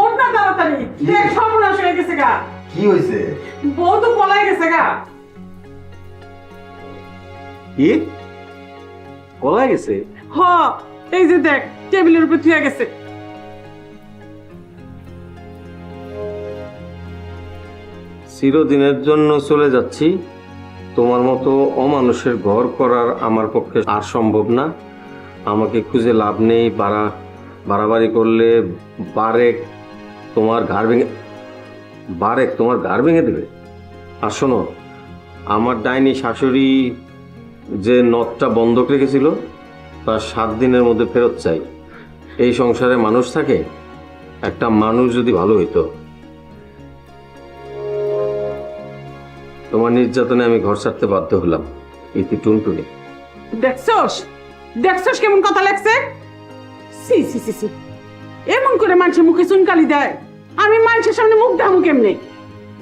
ওঠ না তাড়াতাড়ি, দেখ সর্বনাশ হয়ে গেছে গা। কি হয়েছে? বউ তো পলাই গেছে গা। কি পলাই গেছে? হ, এই যে দেখ টেবিলের উপর থুয়ে গেছে। চিরদিনের জন্য চলে যাচ্ছি, তোমার মতো অমানুষের ঘর করার আমার পক্ষে আর সম্ভব না। আমাকে খুঁজে লাভ নেই, বাড়াবাড়ি করলে বারেক তোমার ঘাড় ভেঙে দেবে। আর শোনো, আমার ডাইনি শাশুড়ি যে নথটা বন্ধক রেখেছিল তার 7 দিনের মধ্যে ফেরত চাই। এই সংসারে মানুষ থাকে, একটা মানুষ যদি ভালো হইতো। তোমার নির্যাতনে আমি ঘর ছাড়তে বাধ্য হলাম। ইতি টুনটুনি। দেখছস দেখছস কেমন কথা লাগছে? সি সি সি সি, এমন করে মানুষের মুখে চুনকালি দেয়? আমি মানুষের সামনে মুখ দামু কেমনে?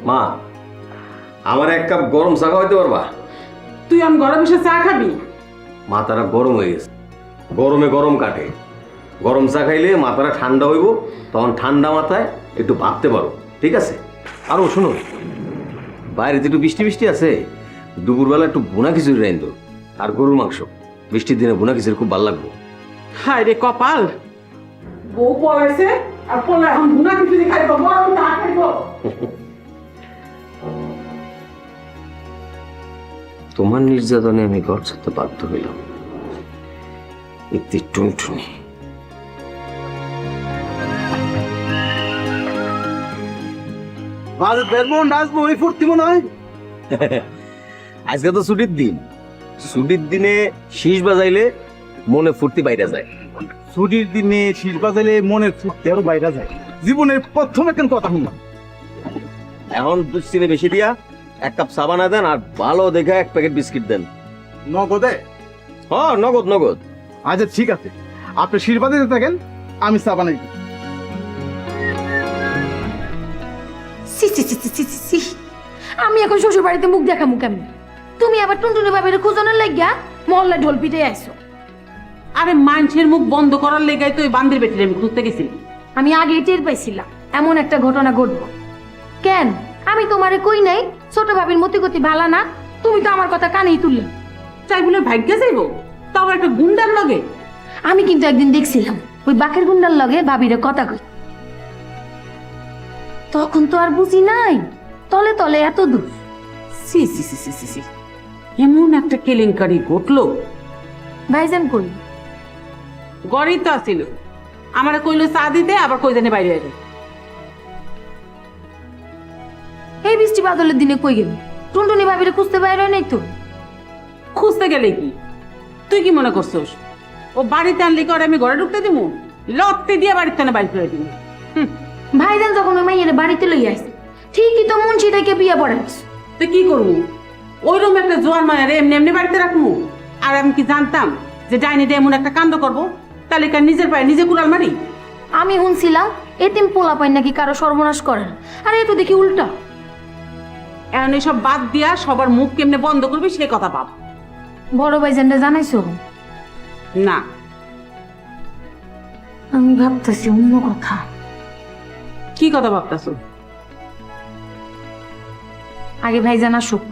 মা, আমার 1 কাপ গরম চা খাওয়াইতে পারবা? তুই আমি ঘরে বসে চা খাবি? মাথাটা গরম হয়ে গেছে, গরমে গরম কাটে। গরম চা খাইলে মাথাটা ঠান্ডা হইব, তখন ঠান্ডা মাথায় একটু ভাবতে পারো, ঠিক আছে? আরও শোনো, বাইরে একটু বৃষ্টি বৃষ্টি আছে, দুপুরবেলা একটু ভুনা খিচুড়ি রাইন দো, আর গরুর মাংস। বৃষ্টির দিনে ভুনা খিচুড়ি খুব ভালো লাগবে। হায় রে কপাল, বউ পলাইছে আর পলা এখন ভুনা খিচুড়ি খাইব, গরম চা খাইব। তোমার নির্যাতনে আমি ঘর ছাড়তে বাধ্য হইলাম। ইতি টুনটুনি। আজকে তো ছুটির দিন, ছুটির দিনে শীষ বাজাইলে মনে ফুর্তি বাইরে যায়। ছুটির দিনে শীষ বাজাইলে মনের ফুর্তি আরো বাইরে যায়। জীবনের প্রথম একটা কথা শুনলাম। এখন দুশ্চিনে বেশি দিয়া 1 কাপ চা বানা দেন, আর ভালো দেখে 1 প্যাকেট বিস্কিট দেন। নগদে? হ্যাঁ, নগদ নগদ। আচ্ছা ঠিক আছে, আপনি শীষ বাজাইতে থাকেন, আমি চা বানাই। সি সি সি সি সি সি, আমি এখন শ্বশুর বাড়িতে মুখ দেখামু কেমন? তুমি আবার টুনটুনি ভাবের খোঁজনের লাগিয়া মহল্লা ঢোল পিটে আইছো। আরে মানুষের মুখ বন্ধ করার লেগাই তো ওই বান্দির বেটির আমি খুঁজতে গেছিলাম। আমি আগেই টের পাইছিলাম এমন একটা ঘটনা ঘটবো। কেন আমি তোমারে কই নাই ছোট ভাবির মতিগতি ভালা না? তুমি তো আমার কথা কানেই তুললে। তাই বলে ভাগ্যে যাইব, তাও একটা গুন্ডার লগে? আমি কিন্তু একদিন দেখছিলাম ওই বাকের গুন্ডার লগে ভাবিরে কথা কই। তখন তো আর বুঝি নাই তলে তলে এত দূর। সি সি সি সি সি সি, এমন একটা কেলেঙ্কারি ঘটলো। ভাইজান কই? গড়ই তো আসিল, আমারে কইলো চা দিতে, আবার কই জানি বাইরে আইলো। এই বৃষ্টি বাদলের দিনে কই গেল? টুনটুনি ভাবিরে খুঁজতে বাইরে নাই তো? খুঁজতে গেলে কি তুই কি মনে করছস ও বাড়িতে আনলি করে আমি ঘরে ঢুকতে দিমু? লত্তি দিয়ে বাড়িতে না বাইর করে দিমু। ভাইজান যখন ওই মাইয়ের বাড়িতে লইয়া আসছে ঠিকই তো মুন্সিটাকে বিয়ে পড়াইছ। তুই কি করবো? ওইরকম একটা জোয়ার মায়ের এমনি এমনি বাড়িতে রাখবো? আর আমি কি জানতাম যে ডাইনি দিয়ে এমন একটা কাণ্ড করবো? তাহলে কার নিজের পায়ে নিজে কুড়াল মারি? আমি শুনছিলাম এতিম পোলা পাই নাকি কারো সর্বনাশ করেন, আর এ তো দেখি উল্টা। এখন এসব বাদ দিয়া সবার মুখ কেমনে বন্ধ করবি সে কথা ভাব। বড় ভাইজানটা জানাইছো? না, আমি ভাবতেছি অন্য কথা। কি কথা ভাবতাছো? আগে ভাইজান আসুক।